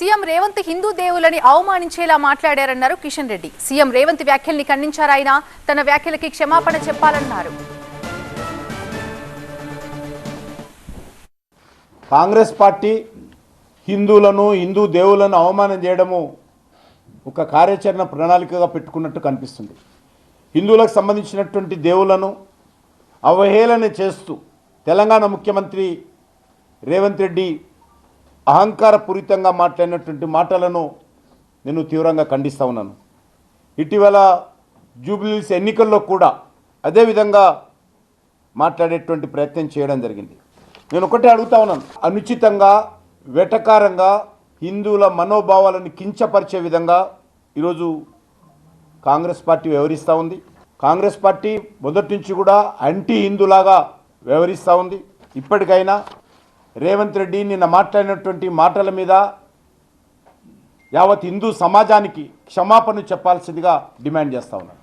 CM Revanth Hindu దేవులని అవమానించేలా మాట్లాడారన్నారు Kishan Reddy. CM Revanth వ్యాఖ్యల్ని ఖండించారు. ఆయన తన వ్యాఖ్యలకి క్షమాపణ చెప్పాలన్నారు. కాంగ్రెస్ పార్టీ హిందువులను హిందూ దేవులను అవమానం చేయడము ఒక కార్యాచరణ ప్రణాళికగా పెట్టుకున్నట్టు కనిపిస్తుంది. హిందువులకు సంబంధించినటువంటి దేవులను అవహేళన చేస్తూ తెలంగాణ ముఖ్యమంత్రి రేవంత్ రెడ్డి అహంకారపూరితంగా మాట్లాడినటువంటి మాటలను నేను తీవ్రంగా ఖండిస్తూ ఉన్నాను. ఇటీవల జూబ్లీహిల్స్ ఎన్నికల్లో కూడా అదేవిధంగా మాట్లాడేటువంటి ప్రయత్నం చేయడం జరిగింది. నేను ఒకటే అడుగుతా ఉన్నాను, అనుచితంగా వెటకారంగా హిందువుల మనోభావాలను కించపరిచే విధంగా ఈరోజు కాంగ్రెస్ పార్టీ వ్యవహరిస్తూ ఉంది. కాంగ్రెస్ పార్టీ మొదటి నుంచి కూడా యాంటీ హిందూలాగా వ్యవహరిస్తూ ఉంది. ఇప్పటికైనా రేవంత్ రెడ్డి నిన్న మాట్లాడినటువంటి మాటల మీద యావత్ హిందూ సమాజానికి క్షమాపణ చెప్పాల్సిందిగా డిమాండ్ చేస్తూ ఉన్నాను.